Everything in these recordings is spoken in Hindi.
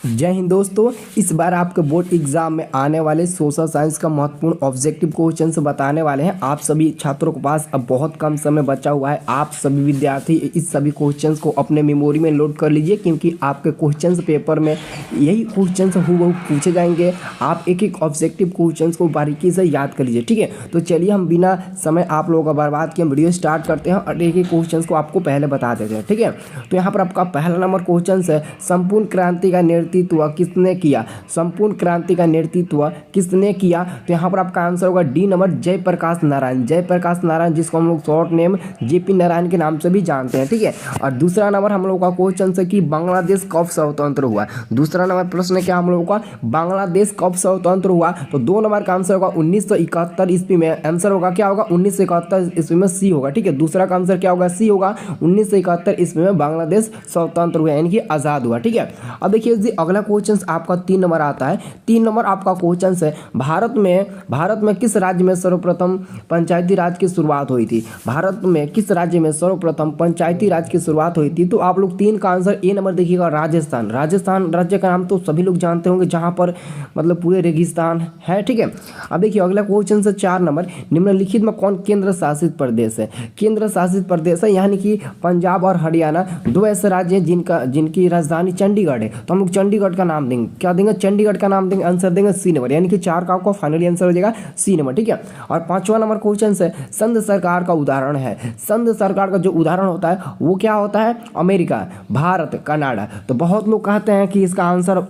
जय हिंद दोस्तों। इस बार आपके बोर्ड एग्जाम में आने वाले सोशल साइंस का महत्वपूर्ण ऑब्जेक्टिव क्वेश्चन से बताने वाले हैं। आप सभी छात्रों के पास अब बहुत कम समय बचा हुआ है। आप सभी विद्यार्थी इस सभी क्वेश्चंस को अपने मेमोरी में लोड कर लीजिए, क्योंकि आपके क्वेश्चंस पेपर में यही क्वेश्चंस हूबहू पूछे जाएंगे। आप एक एक ऑब्जेक्टिव क्वेश्चंस को बारीकी से याद कर लीजिए, ठीक है। तो चलिए हम बिना समय आप लोगों का बर्बाद किए वीडियो स्टार्ट करते हैं और एक एक क्वेश्चन को आपको पहले बता देते हैं, ठीक है। तो यहाँ पर आपका पहला नंबर क्वेश्चन है, संपूर्ण क्रांति का नेतृत्व किसने किया? संपूर्ण क्रांति का नेतृत्व किसने किया? तो यहाँ पर आपका आंसर होगा डी नंबर, जयप्रकाश नारायण। जयप्रकाश नारायण, जिसको हम लोग शॉर्ट नेम जेपी नारायण के नाम से भी जानते हैं, ठीक है। और दूसरा नंबर हम लोग का क्वेश्चन है कि बांग्लादेश कब स्वतंत्र हुआ? दूसरा नंबर प्रश्न क्या हम लोगों का, बांग्लादेश कब स्वतंत्र हुआ? तो 2 नंबर का आंसर होगा 1971 ईस्वी में। आंसर होगा क्या होगा, 1971 ईस्वी में सी होगा, ठीक है। दूसरा का आंसर क्या होगा, सी होगा। 1971 ईस्वी में बांग्लादेश स्वतंत्र हुआ, यानी कि आजाद हुआ, ठीक है। अब देखिए जी, अगला क्वेश्चन आपका 3 नंबर आता है। 3 नंबर आपका क्वेश्चन है, भारत में किस राज्य में सर्वप्रथम पंचायती राज की शुरुआत हुई थी? भारत में किस राज्य में सर्वप्रथम पंचायती राज की शुरुआत हुई थी? तो आप लोग 3 का आंसर ए नंबर देखिएगा, राजस्थान। राजस्थान राज्य का नाम तो सभी लोग जानते होंगे, जहां पर मतलब पूरे रेगिस्तान है, ठीक है। अब देखिए अगला क्वेश्चन है 4 नंबर, निम्नलिखित में कौन केंद्र शासित प्रदेश है? केंद्र शासित प्रदेश है, यानी कि पंजाब और हरियाणा 2 ऐसे राज्य हैं जिनकी राजधानी चंडीगढ़ है। तो हम लोग चंडीगढ़ का नाम देंगे, क्या देंगे, चंडीगढ़ का नाम देंगे। आंसर देंगे सी नंबर, यानी कि 4 का आपका फाइनली आंसर हो जाएगा सी नंबर, ठीक है। और 5वां नंबर क्वेश्चन है, संघ सरकार का उदाहरण है। संघ सरकार का जो उदाहरण होता है वो क्या होता है? America, Bharat, Canada. तो बहुत लोग कहते हैं कि इसका आंसर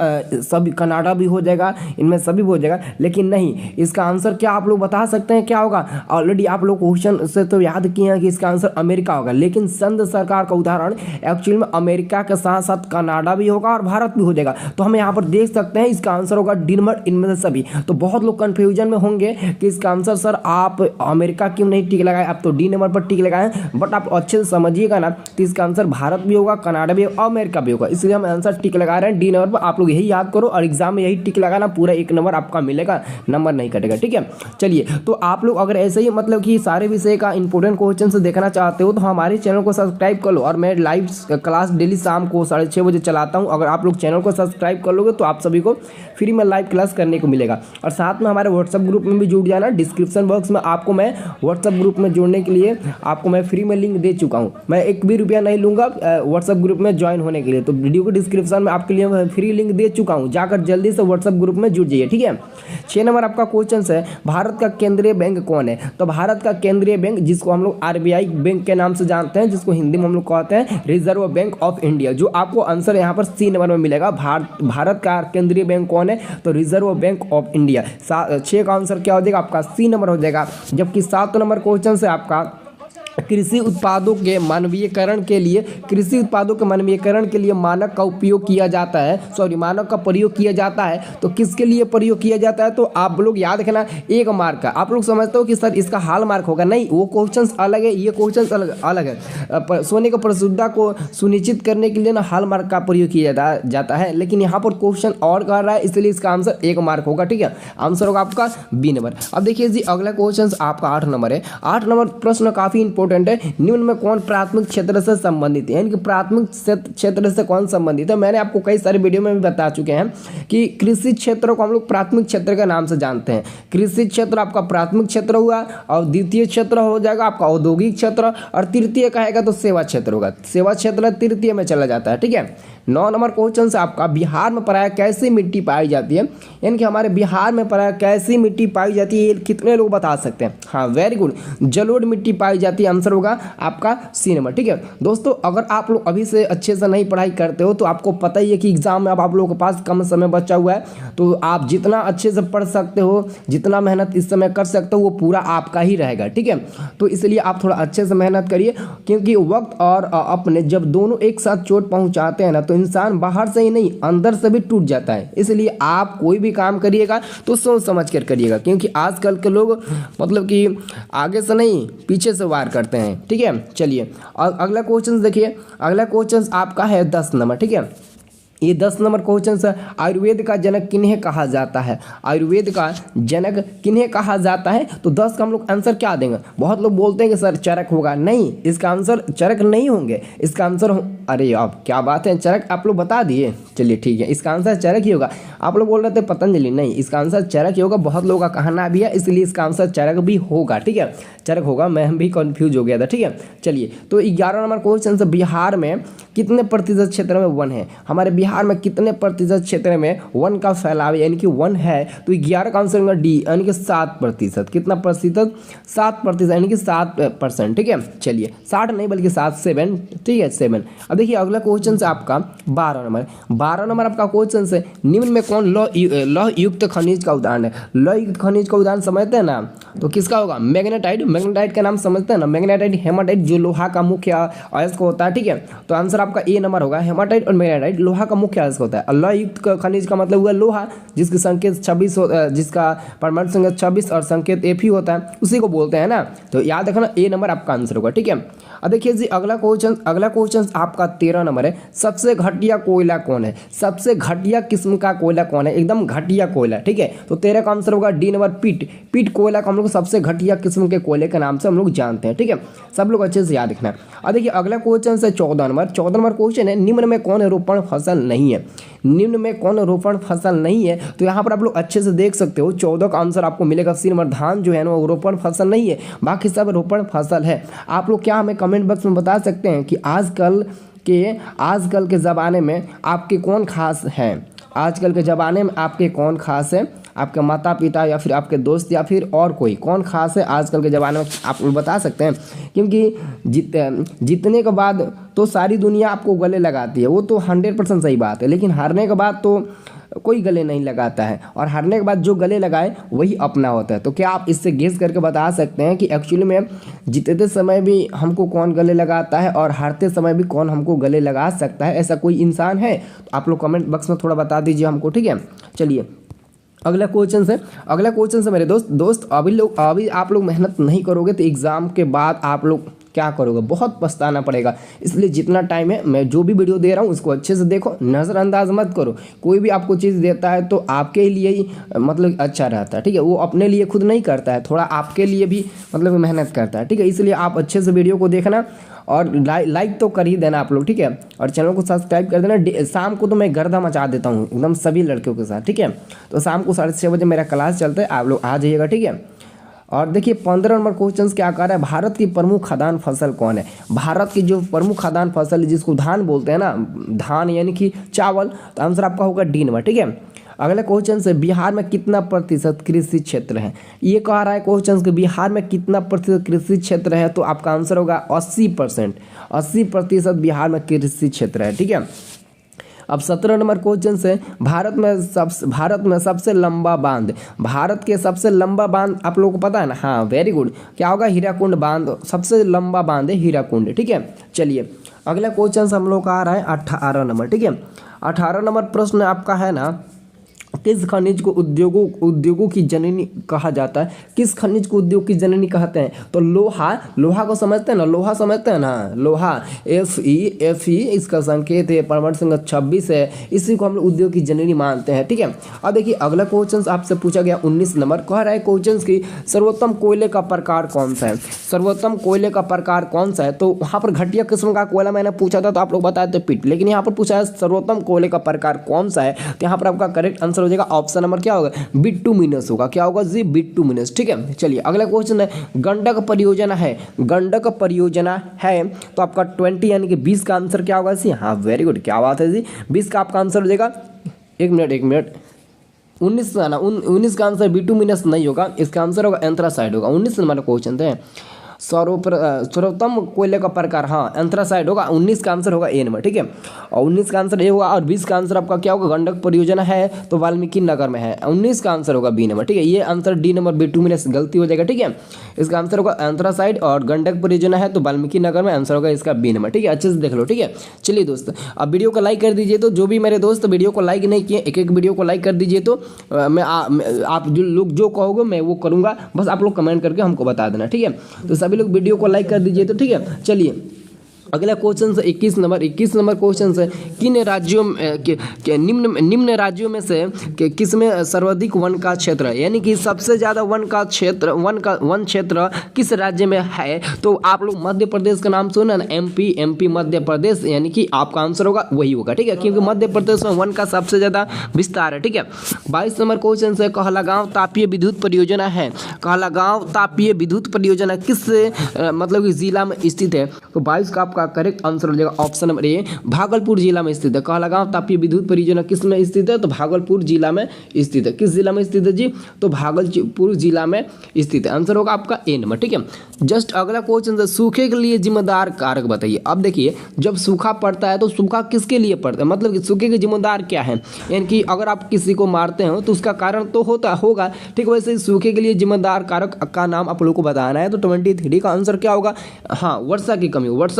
सभी कनाडा भी हो जाएगा, इनमें सभी हो जाएगा, लेकिन नहीं, इसका आंसर क्या आप लोग बता सकते हैं क्या होगा? ऑलरेडी आप लोग क्वेश्चन से तो याद किए हैं कि इसका आंसर अमेरिका होगा, लेकिन संघ सरकार का उदाहरण एक्चुअल में अमेरिका के साथ साथ कनाडा भी होगा और भारत भी हो जाएगा। तो हम यहाँ पर देख सकते हैं इसका आंसर होगा डी नंबर, इनमें से सभी। तो बहुत लोग कंफ्यूजन में होंगे कि इसका आंसर सर आप अमेरिका क्यों नहीं टिक लगाए, आप तो डी नंबर पर टिक लगाए, बट आप अच्छे से समझिएगा ना, तो इसका आंसर भारत भी होगा, कनाडा भी होगा, अमेरिका भी होगा, इसलिए हम आंसर टिक लगा रहे हैं डी नंबर पर। आप लोग यही याद करो और एग्जाम में यही टिक लगाना, पूरा 1 नंबर आपका मिलेगा, नंबर नहीं कटेगा, ठीक है। चलिए, तो आप लोग अगर ऐसे ही मतलब कि सारे विषय का इंपॉर्टेंट क्वेश्चन से देखना चाहते हो तो हमारे चैनल को सब्सक्राइब कर लो। और मैं लाइव क्लास डेली शाम को 6:30 बजे चलाता हूँ। अगर आप लोग चैनल को सब्सक्राइब कर लोगे तो आप सभी को फ्री में लाइव क्लास करने को मिलेगा। और साथ में हमारे व्हाट्सएप ग्रुप में भी जुड़ जाना। डिस्क्रिप्शन बॉक्स में आपको मैं व्हाट्सएप ग्रुप में जुड़ने के लिए आपको मैं फ्री में लिंक दे चुका हूँ। मैं 1 भी रुपया नहीं लूँगा व्हाट्सएप ग्रुप में ज्वाइन होने के लिए। तो वीडियो को डिस्क्रिप्शन में आपके लिए मैं फ्री लिंक दे चुका हूँ, जाकर जल्दी से व्हाट्सएप ग्रुप में जुड़ जाइए, ठीक है। 6 नंबर आपका क्वेश्चन है, भारत का केंद्रीय बैंक कौन है? तो भारत का केंद्रीय बैंक, जिसको हम लोग आरबीआई बैंक के नाम से जानते हैं, जिसको हिंदी में हम लोग कहते हैं रिजर्व बैंक ऑफ इंडिया, जो आपको आंसर यहाँ पर सी नंबर में मिलेगा। भारत का केंद्रीय बैंक कौन है? तो रिजर्व बैंक ऑफ इंडिया। 6 का आंसर क्या हो जाएगा आपका, सी नंबर हो जाएगा। जबकि 7 नंबर क्वेश्चन है आपका, कृषि उत्पादों के मानवीयकरण के लिए मानक का उपयोग किया जाता है, मानक का प्रयोग किया जाता है। तो किसके लिए प्रयोग किया जाता है? तो आप लोग याद रखना, 1 मार्क का। आप लोग समझते हो कि सर इसका हाल मार्क होगा, नहीं, वो क्वेश्चन अलग है, ये क्वेश्चन अलग है। सोने की परिशुद्धता को सुनिश्चित करने के लिए ना हाल मार्क का प्रयोग किया जाता है, लेकिन यहाँ पर क्वेश्चन और कर रहा है, इसलिए इसका आंसर 1 मार्क होगा, ठीक है। आंसर होगा आपका बी नंबर। अब देखिए जी, अगला क्वेश्चन आपका 8 नंबर है। 8 नंबर प्रश्न काफी इंपॉर्टेंट है। निम्न में कौन प्राथमिक क्षेत्र से संबंधित है? यानी कि प्राथमिक क्षेत्र से कौन संबंधित है? मैंने आपको कई सारे वीडियो में भी बता चुके हैं कि कृषि क्षेत्र को हम लोग प्राथमिक क्षेत्र के नाम से जानते हैं। कृषि क्षेत्र आपका प्राथमिक क्षेत्र हुआ, और द्वितीय क्षेत्र हो जाएगा आपका औद्योगिक क्षेत्र, और तृतीय कहेगा तो सेवा क्षेत्र होगा। सेवा क्षेत्र तृतीय में चला जाता है, ठीक है। 9 नंबर क्वेश्चन से आपका, बिहार में प्रायः कैसी मिट्टी पाई जाती है? यानी कि हमारे बिहार में प्रायः कैसी मिट्टी पाई जाती है, ये कितने लोग बता सकते हैं? हाँ, वेरी गुड, जलोढ़ मिट्टी पाई जाती है। आंसर होगा आपका सी नंबर, ठीक है। दोस्तों, अगर आप लोग अभी से अच्छे से नहीं पढ़ाई करते हो तो आपको पता ही है कि एग्जाम में अब आप लोगों के पास कम समय बचा हुआ है, तो आप जितना अच्छे से पढ़ सकते हो, जितना मेहनत इस समय कर सकते हो, वो पूरा आपका ही रहेगा, ठीक है। तो इसलिए आप थोड़ा अच्छे से मेहनत करिए, क्योंकि वक्त और अपने जब दोनों एक साथ चोट पहुंचाते हैं ना, तो इंसान बाहर से ही नहीं अंदर से भी टूट जाता है। इसलिए आप कोई भी काम करिएगा तो सोच समझ कर करिएगा, क्योंकि आजकल के लोग मतलब कि आगे से नहीं पीछे से वार करते हैं, ठीक है। चलिए, और अगला क्वेश्चन देखिए, अगला क्वेश्चन आपका है 10 नंबर, ठीक है। ये 10 नंबर क्वेश्चन है, आयुर्वेद का जनक किन्हें कहा जाता है? आयुर्वेद का जनक किन्हें कहा जाता है? तो 10 का हम लोग आंसर क्या देंगे? बहुत लोग बोलते हैं कि सर चरक होगा, नहीं, इसका आंसर चरक नहीं होंगे, इसका आंसर अरे अब क्या बात है, चरक आप लोग बता दिए, चलिए ठीक है, इसका आंसर चरक ही होगा। आप लोग बोल रहे थे पतंजलि, नहीं, इसका आंसर चरक ही होगा, बहुत लोगों का कहना भी है, इसलिए इसका आंसर चरक भी होगा। ठीक है, चरक होगा, मैं भी कंफ्यूज हो गया था। ठीक है, चलिए, तो 11 नंबर क्वेश्चन से, बिहार में कितने प्रतिशत क्षेत्र में वन है? हमारे बिहार में कितने प्रतिशत क्षेत्र में वन का फैलाव यानी कि वन है? तो 11 का आंसर होगा डी, यानी कि 7%। कितना प्रतिशत? 7%, यानी कि 7%। ठीक है, चलिए, 60 नहीं बल्कि 7, ठीक है, 7। अब देखिए अगला क्वेश्चन से आपका 12 नंबर आपका क्वेश्चन से, निम्न में कौन लौह युक्त खनिज का उदाहरण है? लौह युक्त खनिज का उदाहरण समझते हैं ना, तो किसका होगा? मैग्नेटाइट का नाम समझते हैं ना, मैग्नेटाइट, हेमाटाइट, जो लोहा का मुख्य अयस्क होता है। ठीक है, तो आंसर आपका ए नंबर होगा, हेमाटाइट और मैग्नेटाइट लोहा का मुख्य अयस्क होता है। और लौह युक्त खनिज का मतलब हुआ लोहा, जिसकी संकेत 26 जिसका परमाणु संकेत 26 और संकेत Fe होता है, उसी को बोलते हैं ना, तो याद रखना ए नंबर आपका आंसर होगा। ठीक है, अब देखिए जी अगला क्वेश्चन आपका 13 नंबर है, सबसे घटिया कोयला कौन है? सबसे घटिया किस्म का कोयला कौन है? एकदम घटिया कोयला। ठीक है, तो 13 का आंसर होगा डी नंबर, पीट कोयला को हम लोग सबसे घटिया किस्म के कोयले के नाम से हम लोग जानते हैं। ठीक है, सब लोग अच्छे से याद रखना। अब देखिए अगला क्वेश्चन है 14 नंबर क्वेश्चन है, निम्न में कौन रोपण फसल नहीं है? निम्न में कौन रोपण फसल नहीं है? तो यहाँ पर आप लोग अच्छे से देख सकते हो, 14 का आंसर आपको मिलेगा सी नंबर, धान जो है ना वो रोपण फसल नहीं है, बाकी सब रोपण फसल है। आप लोग क्या हमें कमेंट बॉक्स में बता सकते हैं कि आजकल के ज़माने में आपके कौन खास हैं? आजकल के ज़माने में आपके कौन खास है? आपके माता पिता या फिर आपके दोस्त या फिर और कोई कौन खास है आजकल के ज़माने में? आप बता सकते हैं, क्योंकि जीतने के बाद तो सारी दुनिया आपको गले लगाती है, वो तो 100% सही बात है, लेकिन हारने के बाद तो कोई गले नहीं लगाता है, और हारने के बाद जो गले लगाए वही अपना होता है। तो क्या आप इससे गेस करके बता सकते हैं कि एक्चुअली में जीतते समय भी हमको कौन गले लगाता है और हारते समय भी कौन हमको गले लगा सकता है? ऐसा कोई इंसान है? तो आप लोग कमेंट बॉक्स में थोड़ा बता दीजिए हमको। ठीक है, चलिए अगला क्वेश्चन से मेरे दोस्त अभी आप लोग मेहनत नहीं करोगे तो एग्ज़ाम के बाद आप लोग क्या करोगे? बहुत पछताना पड़ेगा। इसलिए जितना टाइम है, मैं जो भी वीडियो दे रहा हूँ उसको अच्छे से देखो, नज़रअंदाज मत करो। कोई भी आपको चीज़ देता है तो आपके लिए ही मतलब अच्छा रहता है। ठीक है, वो अपने लिए खुद नहीं करता है, थोड़ा आपके लिए भी मतलब मेहनत करता है। ठीक है, इसलिए आप अच्छे से वीडियो को देखना और लाइक तो कर ही देना आप लोग। ठीक है, और चैनल को सब्सक्राइब कर देना। शाम को तो मैं गर्दा मचा देता हूँ एकदम सभी लड़कियों के साथ। ठीक है, तो शाम को 6:30 बजे मेरा क्लास चलता है, आप लोग आ जाइएगा। ठीक है, और देखिए 15 नंबर क्वेश्चन क्या कह रहा है, भारत की प्रमुख खाद्यान्न फसल कौन है? भारत की जो प्रमुख खाद्यान्न फसल है, जिसको धान बोलते हैं ना, धान यानी कि चावल, तो आंसर आपका होगा डी नंबर। ठीक है, अगला क्वेश्चन से, बिहार में कितना प्रतिशत कृषि क्षेत्र है? ये कह रहा है क्वेश्चन कि बिहार में कितना प्रतिशत कृषि क्षेत्र है, तो आपका आंसर होगा 80%। 80% बिहार में कृषि क्षेत्र है। ठीक है, अब 17 नंबर क्वेश्चन से, भारत में सबसे लंबा बांध, भारत के सबसे लंबा बांध आप लोगों को पता है ना? हाँ, वेरी गुड, क्या होगा? हीराकुंड बांध सबसे लंबा बांध है, हीराकुंड। ठीक है, चलिए अगला क्वेश्चन हम लोग का आ रहा है 18 नंबर। ठीक है, 18 नंबर प्रश्न आपका है ना, किस खनिज को उद्योगों की जननी कहा जाता है? किस खनिज को उद्योग की जननी कहते हैं? तो लोहा को समझते हैं ना, लोहा समझते हैं ना, लोहा Fe इसका संकेत है, परमाणु संकेत 26 है, इसी को हम लोग उद्योग की जननी मानते हैं। ठीक है, अब देखिए अगला क्वेश्चन आपसे पूछा गया 19 नंबर, कह रहा है क्वेश्चन की सर्वोत्तम कोयले का प्रकार कौन सा है? सर्वोत्तम कोयले का प्रकार कौन सा है? तो वहाँ पर घटिया किस्म का कोयला मैंने पूछा था तो आप लोग बताए थे पिट, लेकिन यहाँ पर पूछा है सर्वोत्तम कोयले का प्रकार कौन सा है, तो यहाँ पर आपका करेक्ट आंसर हो जाएगा ऑप्शन नंबर क्या होगा? बिटुमिनस होगा। क्या होगा जी? बिटुमिनस। ठीक है, चलिए अगला क्वेश्चन है, गंडक परियोजना है, तो आपका 20 यानी कि 20 का आंसर क्या होगा जी? हाँ, वेरी गुड, क्या बात है जी, 20 का आपका आंसर हो जाएगा। एक मिनट 19 का ना, 19 का आंसर बिटुमिनस नहीं होगा, इसका आंसर होगा एंथ्रासाइड होगा। 19 नंबर क्वेश्चन है, सर्वोत्तम कोयले का प्रकार, हाँ एंथ्रासाइड होगा। 19 का आंसर होगा ए नंबर। ठीक है, और 19 का आंसर ए होगा, और 20 का आंसर आपका क्या होगा? गंडक परियोजना है तो वाल्मीकि नगर में है, 19 का आंसर होगा बी नंबर। ठीक है, ये आंसर डी नंबर बिटुमिनस गलती हो जाएगा। ठीक है, इसका आंसर होगा एंथ्रासाइड, और गंडक परियोजना है तो वाल्मीकि नगर में, आंसर होगा इसका बी नंबर। ठीक है, अच्छे से देख लो। ठीक है, चलिए दोस्त अब वीडियो को लाइक कर दीजिए। तो जो भी मेरे दोस्त वीडियो को लाइक नहीं किए, एक वीडियो को लाइक कर दीजिए, तो आप जो लोग जो कहोगे मैं वो करूँगा, बस आप लोग कमेंट करके हमको बता देना। ठीक है, तो सभी लोग वीडियो को लाइक कर दीजिए। तो ठीक है, चलिए अगला क्वेश्चन से 21 नंबर क्वेश्चन से किन राज्यों के निम्न राज्यों में से किसमें सर्वाधिक वन का क्षेत्र है, यानी कि सबसे ज़्यादा वन क्षेत्र किस राज्य में है। तो आप लोग मध्य प्रदेश का नाम सुना ना, एमपी मध्य प्रदेश, यानी कि आपका आंसर होगा वही होगा, ठीक है, क्योंकि मध्य प्रदेश में वन का सबसे ज़्यादा विस्तार है, ठीक है। 22 नंबर क्वेश्चन से कहलागांव तापीय विद्युत परियोजना है, कहलागांव तापीय विद्युत परियोजना किस मतलब कि जिला में स्थित है। तो 22 का आपका करेक्ट आंसर हो जाएगा ऑप्शन नंबर ए, भागलपुर जिला में स्थित है। कहलागांव तापीय विद्युत परियोजना किस में स्थित है, तो भागलपुर जिला में स्थित है। किस जिला में स्थित है जी, तो भागलपुर जिला में स्थित है। आंसर होगा आपका ए नंबर, ठीक है। जस्ट अगला क्वेश्चन है सूखे के लिए जिम्मेदार कारक बताइए। अब देखिए जब सूखा पड़ता है तो सूखा किसके लिए पड़ता है, मतलब कि सूखे के जिम्मेदार क्या है, यानी कि अगर आप किसी को मारते हो तो उसका कारण तो होगा, ठीक। वैसे ही सूखे के लिए जिम्मेदार कारक का नाम आप लोगों को बताना है। तो 23 का आंसर क्या होगा, हाँ, वर्षा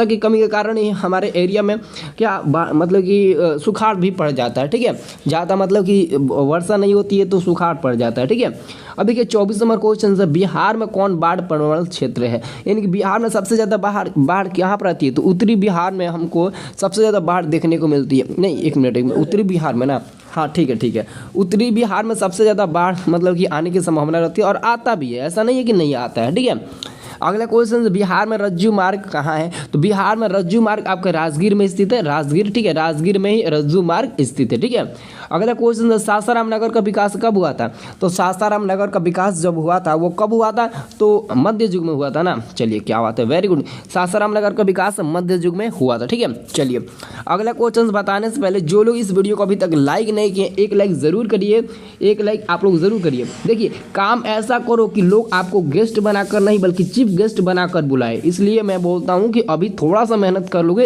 की कमी के कारण ही हमारे एरिया में क्या मतलब कि सुखाड़ भी पड़ जाता है, ठीक है। ज़्यादा मतलब कि वर्षा नहीं होती है तो सुखाड़ पड़ जाता है, ठीक है। अब देखिए 24 नंबर क्वेश्चन है बिहार में कौन बाढ़ प्रवण क्षेत्र है, यानी कि बिहार में सबसे ज़्यादा बाढ़ कहाँ पर आती है, तो उत्तरी बिहार में हमको सबसे ज़्यादा बाढ़ देखने को मिलती है। नहीं, एक मिनट, उत्तरी बिहार में ना, हाँ ठीक है, उत्तरी बिहार में सबसे ज़्यादा बाढ़ मतलब कि आने की संभावना रहती है और आता भी है, ऐसा नहीं है कि नहीं आता है, ठीक है। अगला क्वेश्चन, बिहार में रज्जू मार्ग कहाँ है, तो बिहार में रज्जू मार्ग आपका राजगीर में स्थित है, राजगीर, ठीक है, राजगीर में ही रज्जू मार्ग स्थित है, ठीक है। अगला क्वेश्चन, सासाराम नगर का विकास कब हुआ था, तो सासाराम नगर का विकास जब हुआ था वो कब हुआ था, तो मध्य युग में हुआ था ना। चलिए क्या बात है, वेरी गुड, सासाराम नगर का विकास मध्य युग में हुआ था, ठीक है। चलिए अगला क्वेश्चन बताने से पहले जो लोग इस वीडियो को अभी तक लाइक नहीं किए, एक लाइक जरूर करिए, एक लाइक आप लोग जरूर करिए। देखिए काम ऐसा करो कि लोग आपको गेस्ट बनाकर नहीं बल्कि चीफ गेस्ट बनाकर बुलाए, इसलिए मैं बोलता हूं कि अभी थोड़ा सा मेहनत कर लोगे,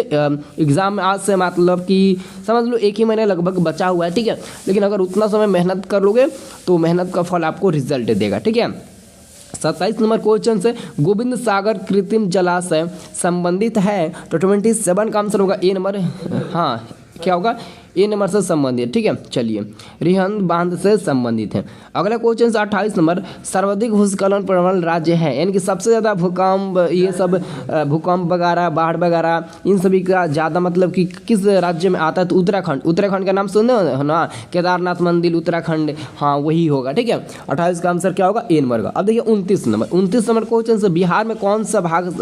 एग्जाम में आज से मतलब कि समझ लो 1 ही महीने लगभग बचा हुआ है, ठीक है। लेकिन अगर उतना समय मेहनत कर लोगे तो मेहनत का फल आपको रिजल्ट देगा, ठीक है। 27 नंबर क्वेश्चन से गोविंद सागर कृत्रिम जलाशय संबंधित है, तो 27 का आंसर होगा ए नंबर, हाँ क्या होगा, ए नंबर से संबंधित, ठीक है। चलिए रिहंद बांध से संबंधित है। अगला क्वेश्चन 28 नंबर, सर्वाधिक भूस्खलन प्रबल राज्य है, यानी कि सबसे ज़्यादा भूकंप, ये सब भूकंप वगैरह बाढ़ वगैरह इन सभी का ज़्यादा मतलब कि किस राज्य में आता है, तो उत्तराखंड का नाम सुने हो ना, केदारनाथ मंदिर उत्तराखंड, हाँ वही होगा, ठीक है। 28 का आंसर क्या होगा, ए नंबर का। अब देखिए 29 नंबर क्वेश्चन से बिहार में कौन सा भाग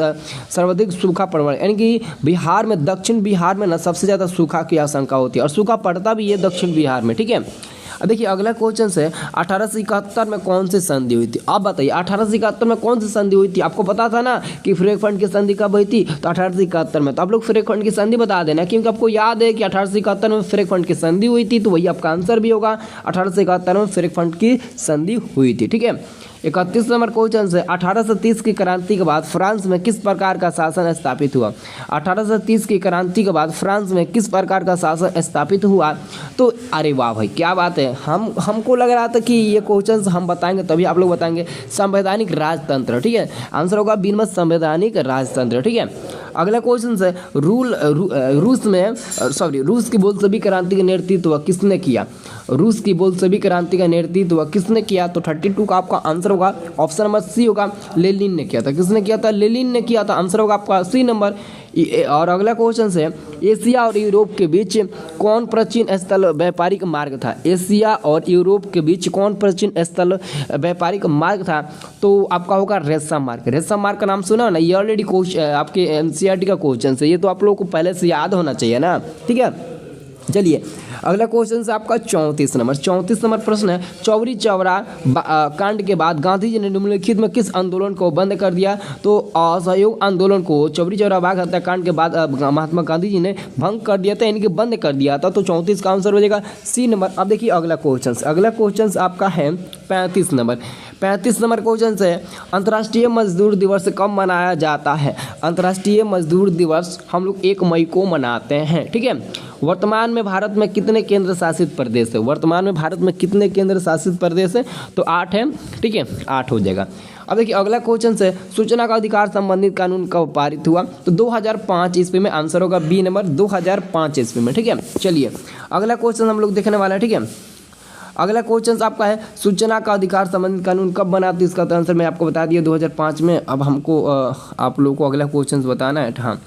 सर्वाधिक सूखा प्रबल, यानी कि बिहार में, दक्षिण बिहार में ना सबसे ज़्यादा सूखा की आशंका होती है और सूखा पड़ता भी है दक्षिण बिहार में, ठीक है। अब देखिए अगला क्वेश्चन है 1871 में कौन सी संधि हुई थी। आप बताइए 1871 में कौन सी संधि हुई थी, आपको पता था ना कि फ्रेगफंड की संधि कब हुई थी, तो 1871 में। तो आप लोग फ्रेगफंड की संधि बता देना, क्योंकि आपको याद है कि 1871 में फ्रेगफंड की संधि हुई थी, तो वही आपका आंसर भी होगा, 1871 में फ्रेगफंड की संधि हुई थी, ठीक है। 31 नंबर क्वेश्चन है 1830 की क्रांति के बाद फ्रांस में किस प्रकार का शासन स्थापित हुआ। 1830 की क्रांति के बाद फ्रांस में किस प्रकार का शासन स्थापित हुआ, तो अरे वाह भाई क्या बात है, हमको लग रहा था कि ये क्वेश्चन हम बताएंगे तभी आप लोग बताएंगे, संवैधानिक राजतंत्र, ठीक है। आंसर होगा बी नंबर संवैधानिक राजतंत्र, ठीक है। अगला क्वेश्चन है रूस की बोल्शेविक क्रांति का नेतृत्व किसने किया, रूस की बोल्शेविक क्रांति का नेतृत्व किसने किया, तो 32 का आपका आंसर होगा ऑप्शन नंबर सी होगा, लेनिन ने किया था। किसने किया था, लेनिन ने किया था, आंसर होगा आपका सी नंबर। और अगला क्वेश्चन है एशिया और यूरोप के बीच कौन प्राचीन स्थल व्यापारिक मार्ग था, एशिया और यूरोप के बीच कौन प्राचीन स्थल व्यापारिक मार्ग था, तो आपका होगा रेशम मार्ग। रेशम मार्ग का नाम सुना ना, ये ऑलरेडी आपके एनसीईआरटी का क्वेश्चन है, ये तो आप लोगों को पहले से याद होना चाहिए ना, ठीक है। चलिए अगला क्वेश्चन है आपका 34 नंबर प्रश्न है चौरी चौरा कांड के बाद गांधी जी ने निम्नलिखित में किस आंदोलन को बंद कर दिया, तो असहयोग आंदोलन को चौरी चौरा बाग हत्याकांड के बाद महात्मा गांधी जी ने भंग कर दिया था, यानी कि बंद कर दिया था, तो 34 का आंसर हो जाएगा सी नंबर। अब देखिए अगला क्वेश्चन आपका है 35 नंबर क्वेश्चन है अंतर्राष्ट्रीय मजदूर दिवस कब मनाया जाता है। अंतर्राष्ट्रीय मजदूर दिवस हम लोग 1 मई को मनाते हैं, ठीक है। वर्तमान में भारत में कितने केंद्र शासित प्रदेश है, वर्तमान में भारत में कितने केंद्र शासित प्रदेश है, तो 8 है, ठीक है, 8 हो जाएगा। अब देखिए अगला क्वेश्चन है सूचना का अधिकार संबंधित कानून कब पारित हुआ, तो 2005 ईस्वी में, आंसर होगा बी नंबर 2005 ईस्वी में, ठीक है। चलिए अगला क्वेश्चन हम लोग देखने वाला है, ठीक है। अगला क्वेश्चन आपका है सूचना का अधिकार संबंधित कानून कब बना, तो इसका आंसर मैं आपको बता दिया 2005 में। अब हमको आप लोगों को अगला क्वेश्चन बताना है, हाँ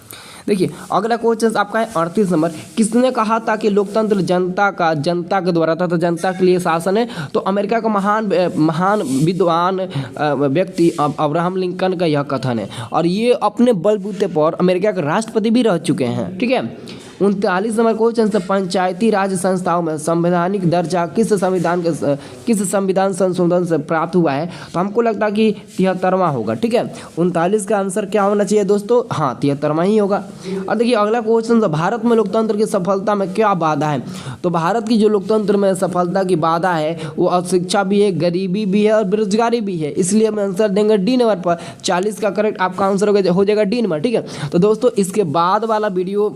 देखिए अगला क्वेश्चन आपका है 38 नंबर। किसने कहा था कि लोकतंत्र जनता के द्वारा तथा जनता के लिए शासन है? तो अमेरिका का महान विद्वान व्यक्ति अब्राहम लिंकन का यह कथन है, और ये अपने बलबूते पर अमेरिका के राष्ट्रपति भी रह चुके हैं। ठीक है। 39 नंबर क्वेश्चन से पंचायती राज संस्थाओं में संवैधानिक दर्जा किस संविधान संशोधन से प्राप्त हुआ है? तो हमको लगता है कि 73वां होगा। ठीक है। 39 का आंसर क्या होना चाहिए दोस्तों? हाँ 73वां ही होगा। और देखिए अगला क्वेश्चन, भारत में लोकतंत्र की सफलता में क्या बाधा है? तो भारत की जो लोकतंत्र में सफलता की बाधा है वो अशिक्षा भी है, गरीबी भी है और बेरोजगारी भी है, इसलिए हम आंसर देंगे डी नंबर पर। 40 का करेक्ट आपका आंसर हो जाएगा डी नंबर। ठीक है। तो दोस्तों इसके बाद वाला वीडियो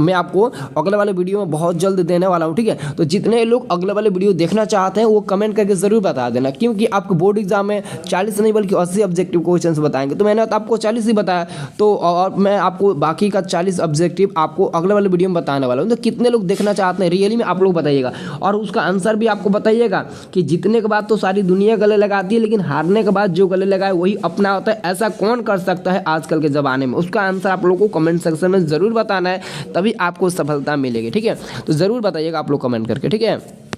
मैं आपको अगले वाले वीडियो में बहुत जल्द देने वाला हूं। ठीक है। तो जितने लोग अगले वाले वीडियो देखना चाहते हैं वो कमेंट करके जरूर बता देना, क्योंकि आपको बोर्ड एग्जाम में 40 नहीं बल्कि 80 ऑब्जेक्टिव क्वेश्चंस बताएंगे। तो मैंने आपको 40 ही बताया, तो और मैं आपको बाकी का 40 ऑब्जेक्टिव आपको अगले वाले वीडियो में बताने वाला हूं। तो कितने लोग देखना चाहते हैं रियली में आप लोग बताइएगा, और उसका आंसर भी आपको बताइएगा कि जीतने के बाद तो सारी दुनिया गले लगाती है, लेकिन हारने के बाद जो गले लगाए वही अपना होता है। ऐसा कौन कर सकता है आजकल के ज़माने में? उसका आंसर आप लोगों को कमेंट सेक्शन में ज़रूर बताना है, तभी आपको सफलता मिलेगी। ठीक है। तो ज़रूर बताइएगा आप लोग कमेंट करके। ठीक है।